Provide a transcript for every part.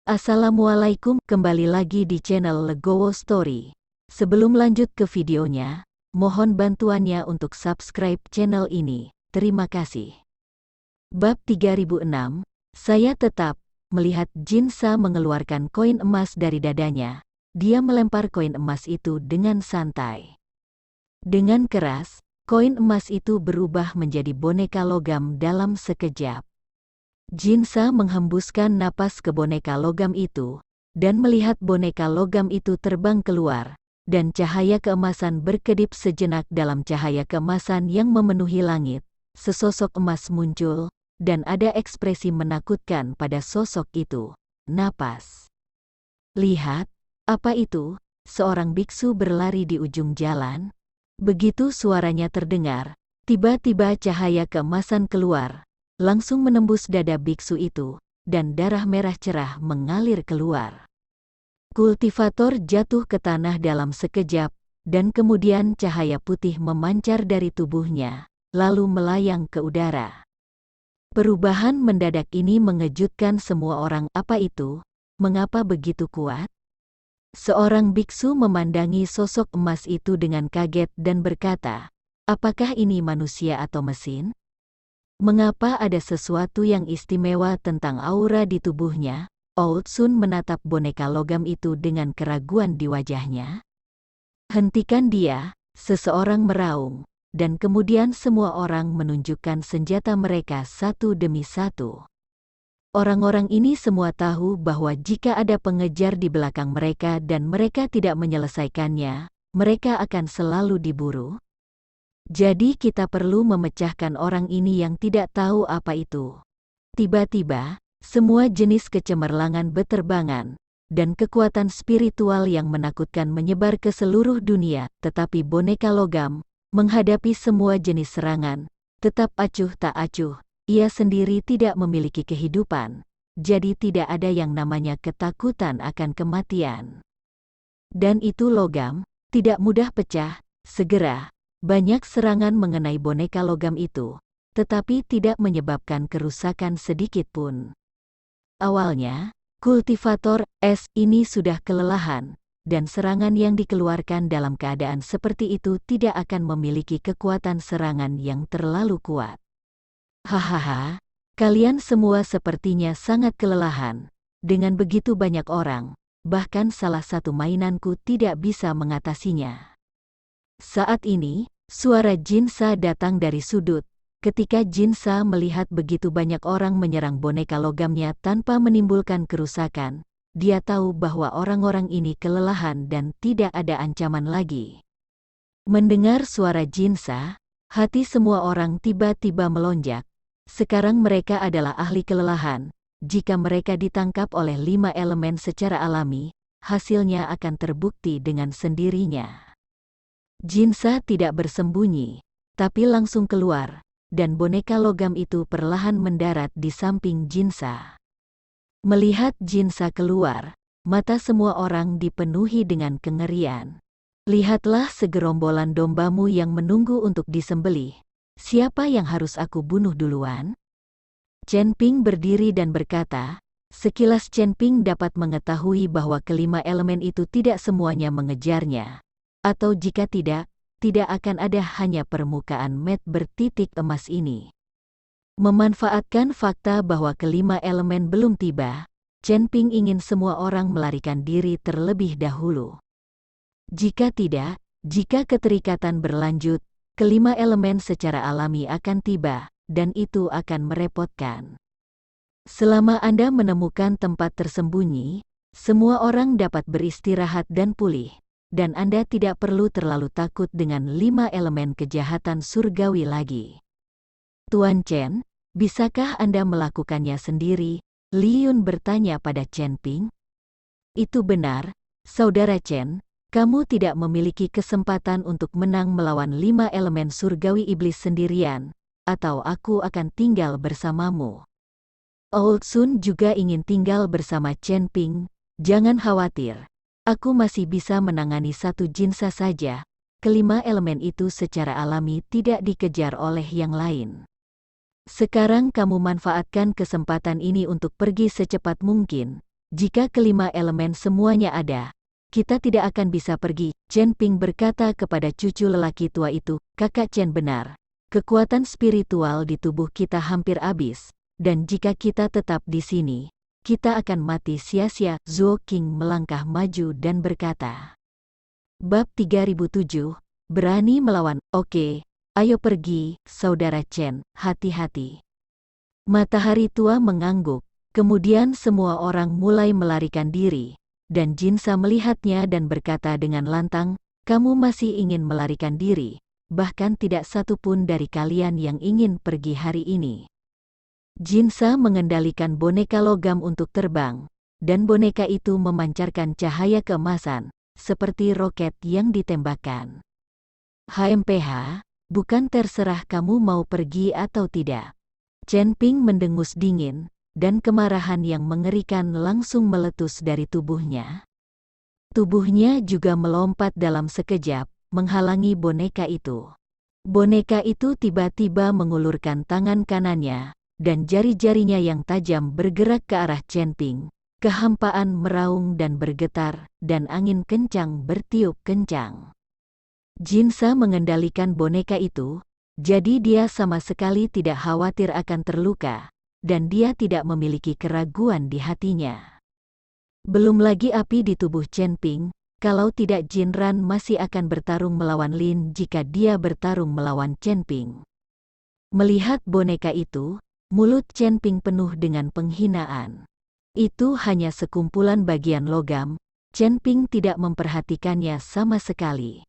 Assalamualaikum, kembali lagi di channel Legowo Story. Sebelum lanjut ke videonya, mohon bantuannya untuk subscribe channel ini. Terima kasih. Bab 3006, saya tetap melihat Jinsa mengeluarkan koin emas dari dadanya. Dia melempar koin emas itu dengan santai. Dengan keras, koin emas itu berubah menjadi boneka logam dalam sekejap. Jinsa menghembuskan napas ke boneka logam itu, dan melihat boneka logam itu terbang keluar, dan cahaya keemasan berkedip sejenak dalam cahaya keemasan yang memenuhi langit. Sesosok emas muncul, dan ada ekspresi menakutkan pada sosok itu. Napas. Lihat, apa itu? Seorang biksu berlari di ujung jalan. Begitu suaranya terdengar, tiba-tiba cahaya keemasan keluar, langsung menembus dada biksu itu, dan darah merah cerah mengalir keluar. Kultivator jatuh ke tanah dalam sekejap, dan kemudian cahaya putih memancar dari tubuhnya, lalu melayang ke udara. Perubahan mendadak ini mengejutkan semua orang. Apa itu? Mengapa begitu kuat? Seorang biksu memandangi sosok emas itu dengan kaget dan berkata, "Apakah ini manusia atau mesin? Mengapa ada sesuatu yang istimewa tentang aura di tubuhnya?" Old Sun menatap boneka logam itu dengan keraguan di wajahnya. "Hentikan dia," seseorang meraung, dan kemudian semua orang menunjukkan senjata mereka satu demi satu. Orang-orang ini semua tahu bahwa jika ada pengejar di belakang mereka dan mereka tidak menyelesaikannya, mereka akan selalu diburu. Jadi kita perlu memecahkan orang ini yang tidak tahu apa itu. Tiba-tiba, semua jenis kecemerlangan beterbangan, dan kekuatan spiritual yang menakutkan menyebar ke seluruh dunia, tetapi boneka logam, menghadapi semua jenis serangan, tetap acuh tak acuh. Ia sendiri tidak memiliki kehidupan, jadi tidak ada yang namanya ketakutan akan kematian. Dan itu logam, tidak mudah pecah. Segera, banyak serangan mengenai boneka logam itu, tetapi tidak menyebabkan kerusakan sedikit pun. Awalnya, kultivator es ini sudah kelelahan, dan serangan yang dikeluarkan dalam keadaan seperti itu tidak akan memiliki kekuatan serangan yang terlalu kuat. Hahaha, kalian semua sepertinya sangat kelelahan. Dengan begitu banyak orang, bahkan salah satu mainanku tidak bisa mengatasinya. Saat ini, suara Jinsa datang dari sudut. Ketika Jinsa melihat begitu banyak orang menyerang boneka logamnya tanpa menimbulkan kerusakan, dia tahu bahwa orang-orang ini kelelahan dan tidak ada ancaman lagi. Mendengar suara Jinsa, hati semua orang tiba-tiba melonjak. Sekarang mereka adalah ahli kelelahan. Jika mereka ditangkap oleh 5 elemen secara alami, hasilnya akan terbukti dengan sendirinya. Jinsa tidak bersembunyi, tapi langsung keluar, dan boneka logam itu perlahan mendarat di samping Jinsa. Melihat Jinsa keluar, mata semua orang dipenuhi dengan kengerian. "Lihatlah segerombolan dombamu yang menunggu untuk disembelih. Siapa yang harus aku bunuh duluan?" Chen Ping berdiri dan berkata, sekilas Chen Ping dapat mengetahui bahwa kelima elemen itu tidak semuanya mengejarnya. Atau jika tidak akan ada hanya permukaan mat bertitik emas ini. Memanfaatkan fakta bahwa kelima elemen belum tiba, Chen Ping ingin semua orang melarikan diri terlebih dahulu. Jika keterikatan berlanjut, kelima elemen secara alami akan tiba, dan itu akan merepotkan. Selama Anda menemukan tempat tersembunyi, semua orang dapat beristirahat dan pulih. Dan Anda tidak perlu terlalu takut dengan 5 elemen kejahatan surgawi lagi. "Tuan Chen, bisakah Anda melakukannya sendiri?" Li Yun bertanya pada Chen Ping. "Itu benar, Saudara Chen, kamu tidak memiliki kesempatan untuk menang melawan 5 elemen surgawi iblis sendirian, atau aku akan tinggal bersamamu." Old Sun juga ingin tinggal bersama Chen Ping. "Jangan khawatir. Aku masih bisa menangani satu Jinsa saja. Kelima elemen itu secara alami tidak dikejar oleh yang lain. Sekarang kamu manfaatkan kesempatan ini untuk pergi secepat mungkin, Jika kelima elemen semuanya ada, kita tidak akan bisa pergi. Chen Ping berkata kepada cucu lelaki tua itu, Kakak Chen benar. Kekuatan spiritual di tubuh kita hampir habis, dan jika kita tetap di sini, kita akan mati sia-sia. Zuo Qing melangkah maju dan berkata. Bab 3007, berani melawan. Oke, ayo pergi, saudara Chen, hati-hati. Matahari tua mengangguk, kemudian semua orang mulai melarikan diri. Dan Jinsa melihatnya dan berkata dengan lantang, kamu masih ingin melarikan diri, bahkan tidak satu pun dari kalian yang ingin pergi hari ini. Jinsa mengendalikan boneka logam untuk terbang, dan boneka itu memancarkan cahaya keemasan, seperti roket yang ditembakkan. HMPH, bukan terserah kamu mau pergi atau tidak. Chen Ping mendengus dingin, dan kemarahan yang mengerikan langsung meletus dari tubuhnya. Tubuhnya juga melompat dalam sekejap, menghalangi boneka itu. Boneka itu tiba-tiba mengulurkan tangan kanannya, dan jari-jarinya yang tajam bergerak ke arah Chen Ping. Kehampaan meraung dan bergetar, dan angin kencang bertiup kencang. Jinsa mengendalikan boneka itu, jadi dia sama sekali tidak khawatir akan terluka. Dan dia tidak memiliki keraguan di hatinya. Belum lagi api di tubuh Chen Ping, kalau tidak Jinran masih akan bertarung melawan Lin jika dia bertarung melawan Chen Ping. Melihat boneka itu, mulut Chen Ping penuh dengan penghinaan. Itu hanya sekumpulan bagian logam, Chen Ping tidak memperhatikannya sama sekali.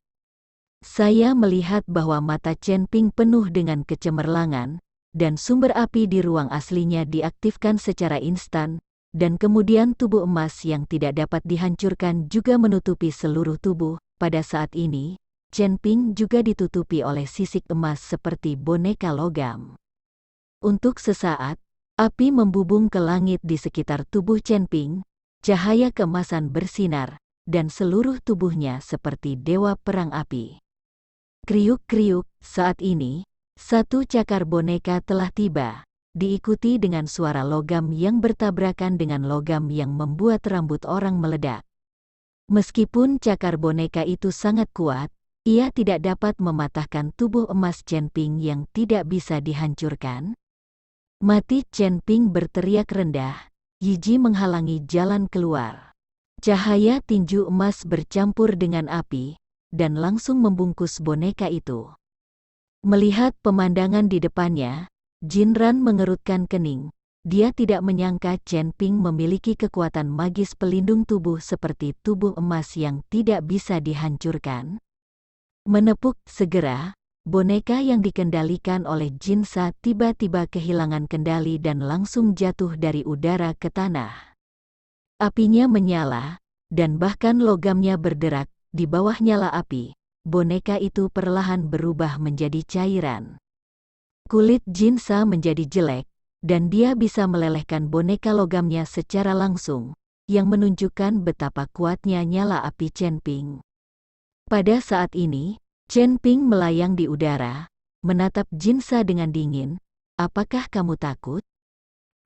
Saya melihat bahwa mata Chen Ping penuh dengan kecemerlangan, dan sumber api di ruang aslinya diaktifkan secara instan, dan kemudian tubuh emas yang tidak dapat dihancurkan juga menutupi seluruh tubuh. Pada saat ini, Chen Ping juga ditutupi oleh sisik emas seperti boneka logam. Untuk sesaat, api membubung ke langit di sekitar tubuh Chen Ping, cahaya keemasan bersinar, dan seluruh tubuhnya seperti dewa perang api. Kriuk-kriuk, saat ini, satu cakar boneka telah tiba, diikuti dengan suara logam yang bertabrakan dengan logam yang membuat rambut orang meledak. Meskipun cakar boneka itu sangat kuat, ia tidak dapat mematahkan tubuh emas Chen Ping yang tidak bisa dihancurkan. Mati! Chen Ping berteriak rendah, Yiji menghalangi jalan keluar. Cahaya tinju emas bercampur dengan api, dan langsung membungkus boneka itu. Melihat pemandangan di depannya, Jinran mengerutkan kening. Dia tidak menyangka Chen Ping memiliki kekuatan magis pelindung tubuh seperti tubuh emas yang tidak bisa dihancurkan. Menepuk segera, boneka yang dikendalikan oleh Jinsa tiba-tiba kehilangan kendali dan langsung jatuh dari udara ke tanah. Apinya menyala, dan bahkan logamnya berderak di bawah nyala api. Boneka itu perlahan berubah menjadi cairan. Kulit Jinsa menjadi jelek, dan dia bisa melelehkan boneka logamnya secara langsung, yang menunjukkan betapa kuatnya nyala api Chen Ping. Pada saat ini, Chen Ping melayang di udara, menatap Jinsa dengan dingin. Apakah kamu takut?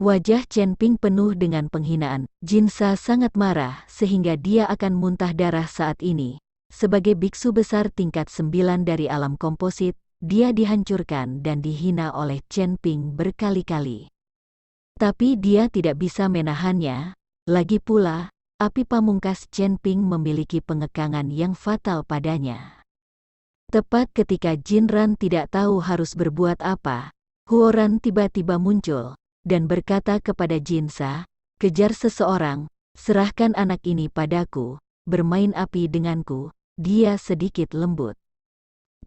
Wajah Chen Ping penuh dengan penghinaan. Jinsa sangat marah sehingga dia akan muntah darah saat ini. Sebagai biksu besar tingkat 9 dari alam komposit, dia dihancurkan dan dihina oleh Chen Ping berkali-kali. Tapi dia tidak bisa menahannya. Lagi pula, api pamungkas Chen Ping memiliki pengekangan yang fatal padanya. Tepat ketika Jinran tidak tahu harus berbuat apa, Huoran tiba-tiba muncul, dan berkata kepada Jinsa, kejar seseorang, serahkan anak ini padaku, bermain api denganku. Dia sedikit lembut.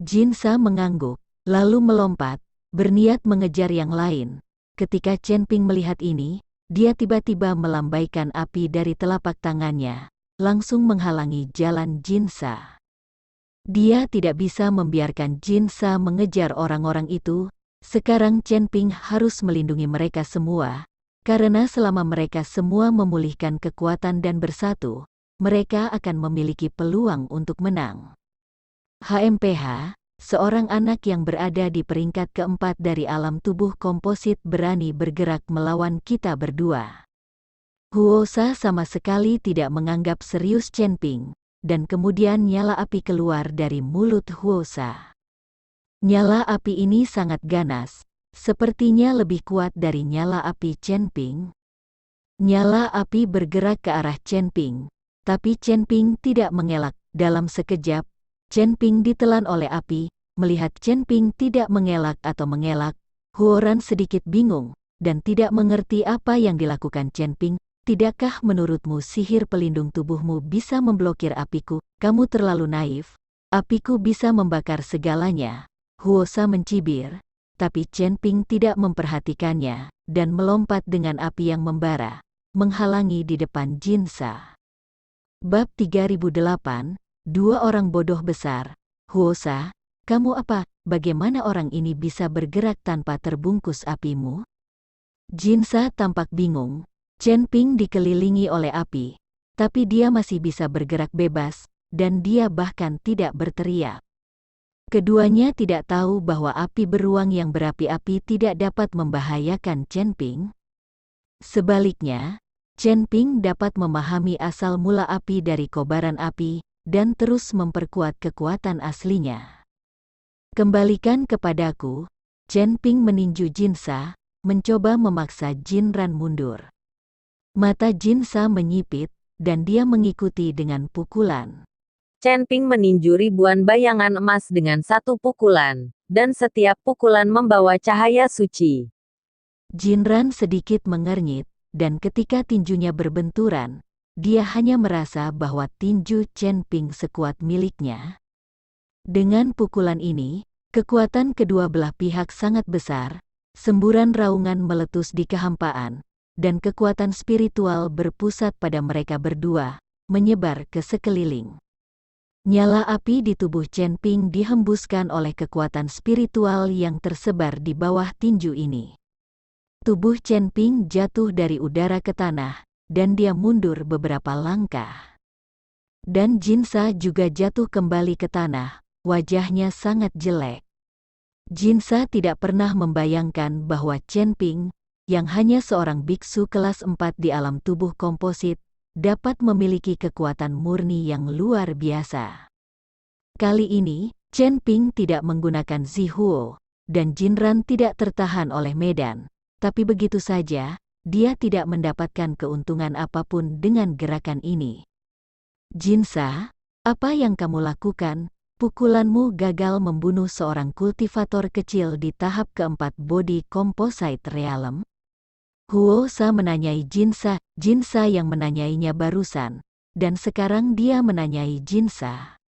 Jinsa mengangguk, lalu melompat, berniat mengejar yang lain. Ketika Chen Ping melihat ini, dia tiba-tiba melambaikan api dari telapak tangannya, langsung menghalangi jalan Jinsa. Dia tidak bisa membiarkan Jinsa mengejar orang-orang itu. Sekarang Chen Ping harus melindungi mereka semua, karena selama mereka semua memulihkan kekuatan dan bersatu, mereka akan memiliki peluang untuk menang. HMPH, seorang anak yang berada di peringkat keempat dari alam tubuh komposit berani bergerak melawan kita berdua. Huo Sa sama sekali tidak menganggap serius Chen Ping, dan kemudian nyala api keluar dari mulut Huo Sa. Nyala api ini sangat ganas, sepertinya lebih kuat dari nyala api Chen Ping. Nyala api bergerak ke arah Chen Ping, tapi Chen Ping tidak mengelak. Dalam sekejap, Chen Ping ditelan oleh api. Melihat Chen Ping tidak mengelak atau mengelak, Huoran sedikit bingung, dan tidak mengerti apa yang dilakukan Chen Ping. Tidakkah menurutmu sihir pelindung tubuhmu bisa memblokir apiku? Kamu terlalu naif. Apiku bisa membakar segalanya. Huo Sa mencibir, tapi Chen Ping tidak memperhatikannya, dan melompat dengan api yang membara, menghalangi di depan Jin Sa. Bab 3008, Dua Orang Bodoh Besar. Huo Sa, kamu apa? Bagaimana orang ini bisa bergerak tanpa terbungkus apimu? Jin Sa tampak bingung. Chen Ping dikelilingi oleh api, tapi dia masih bisa bergerak bebas, dan dia bahkan tidak berteriak. Keduanya tidak tahu bahwa api beruang yang berapi-api tidak dapat membahayakan Chen Ping. Sebaliknya, Chen Ping dapat memahami asal mula api dari kobaran api, dan terus memperkuat kekuatan aslinya. Kembalikan kepadaku. Chen Ping meninju Jin Sa, mencoba memaksa Jin Ran mundur. Mata Jin Sa menyipit, dan dia mengikuti dengan pukulan. Chen Ping meninju ribuan bayangan emas dengan satu pukulan, dan setiap pukulan membawa cahaya suci. Jin Ran sedikit mengernyit, dan ketika tinjunya berbenturan, dia hanya merasa bahwa tinju Chen Ping sekuat miliknya. Dengan pukulan ini, kekuatan kedua belah pihak sangat besar, semburan raungan meletus di kehampaan, dan kekuatan spiritual berpusat pada mereka berdua, menyebar ke sekeliling. Nyala api di tubuh Chen Ping dihembuskan oleh kekuatan spiritual yang tersebar di bawah tinju ini. Tubuh Chen Ping jatuh dari udara ke tanah, dan dia mundur beberapa langkah. Dan Jin Sa juga jatuh kembali ke tanah, wajahnya sangat jelek. Jin Sa tidak pernah membayangkan bahwa Chen Ping, yang hanya seorang biksu kelas 4 di alam tubuh komposit, dapat memiliki kekuatan murni yang luar biasa. Kali ini, Chen Ping tidak menggunakan Zihuo, dan Jin Ran tidak tertahan oleh medan, tapi begitu saja, dia tidak mendapatkan keuntungan apapun dengan gerakan ini. Jin Sa, apa yang kamu lakukan? Pukulanmu gagal membunuh seorang kultivator kecil di tahap keempat body composite realm. Huo Sa menanyai Jin Sa yang menanyainya barusan, dan sekarang dia menanyai Jin Sa.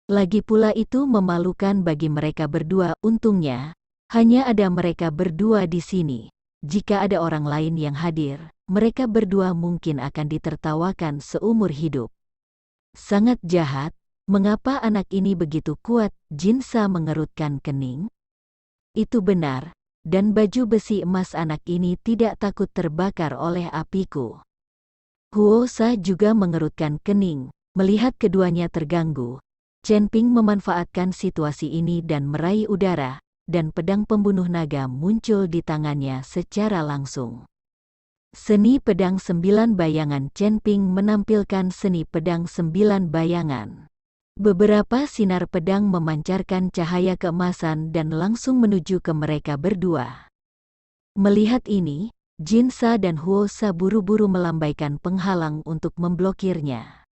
Lagi pula itu memalukan bagi mereka berdua. Untungnya, hanya ada mereka berdua di sini. Jika ada orang lain yang hadir, mereka berdua mungkin akan ditertawakan seumur hidup. Sangat jahat. Mengapa anak ini begitu kuat? Jin Sa mengerutkan kening. Itu benar, dan baju besi emas anak ini tidak takut terbakar oleh apiku. Huo Sa juga mengerutkan kening, melihat keduanya terganggu. Chen Ping memanfaatkan situasi ini dan meraih udara, dan pedang pembunuh naga muncul di tangannya secara langsung. Seni pedang 9 bayangan. Chen Ping menampilkan seni pedang 9 bayangan. Beberapa sinar pedang memancarkan cahaya keemasan dan langsung menuju ke mereka berdua. Melihat ini, Jin Sa dan Huo Sa buru-buru melambaikan penghalang untuk memblokirnya.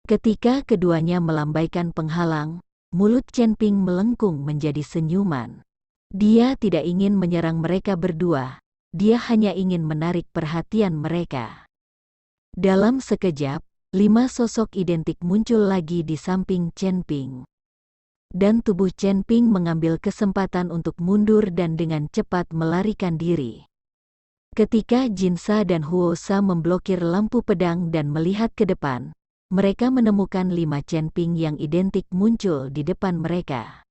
Ketika keduanya melambaikan penghalang, mulut Chen Ping melengkung menjadi senyuman. Dia tidak ingin menyerang mereka berdua, dia hanya ingin menarik perhatian mereka. Dalam sekejap, 5 sosok identik muncul lagi di samping Chen Ping. Dan tubuh Chen Ping mengambil kesempatan untuk mundur dan dengan cepat melarikan diri. Ketika Jin Sa dan Huo Sa memblokir lampu pedang dan melihat ke depan, mereka menemukan 5 Chen Ping yang identik muncul di depan mereka.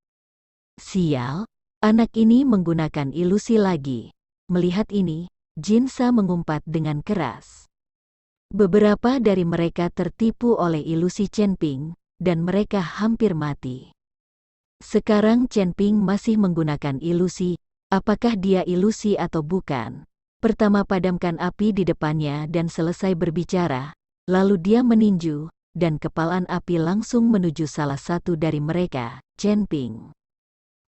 Sial, anak ini menggunakan ilusi lagi. Melihat ini, Jin Sa mengumpat dengan keras. Beberapa dari mereka tertipu oleh ilusi Chen Ping, dan mereka hampir mati. Sekarang Chen Ping masih menggunakan ilusi, apakah dia ilusi atau bukan? Pertama padamkan api di depannya dan selesai berbicara, lalu dia meninju, dan kepalan api langsung menuju salah satu dari mereka, Chen Ping.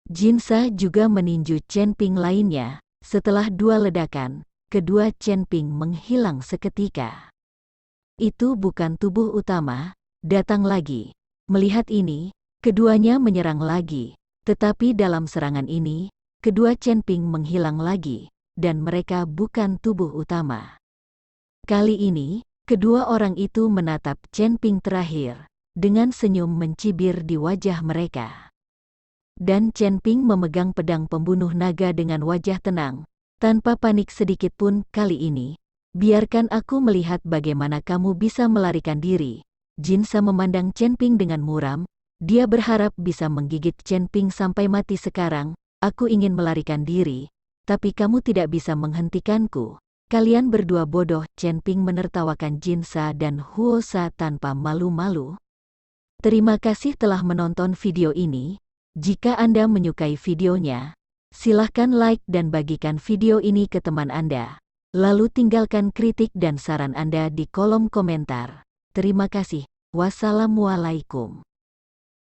Jinsa juga meninju Chen Ping lainnya. Setelah 2 ledakan, kedua Chen Ping menghilang seketika. Itu bukan tubuh utama, datang lagi. Melihat ini, keduanya menyerang lagi, tetapi dalam serangan ini, kedua Chen Ping menghilang lagi, dan mereka bukan tubuh utama. Kali ini, kedua orang itu menatap Chen Ping terakhir, dengan senyum mencibir di wajah mereka. Dan Chen Ping memegang pedang pembunuh naga dengan wajah tenang, tanpa panik sedikit pun. Kali ini, biarkan aku melihat bagaimana kamu bisa melarikan diri. Jinsa memandang Chen Ping dengan muram, dia berharap bisa menggigit Chen Ping sampai mati. Sekarang, aku ingin melarikan diri, tapi kamu tidak bisa menghentikanku. Kalian berdua bodoh. Chen Ping menertawakan Jinsa dan Huosa tanpa malu-malu. Terima kasih telah menonton video ini. Jika Anda menyukai videonya, silahkan like dan bagikan video ini ke teman Anda. Lalu tinggalkan kritik dan saran Anda di kolom komentar. Terima kasih. Wassalamualaikum.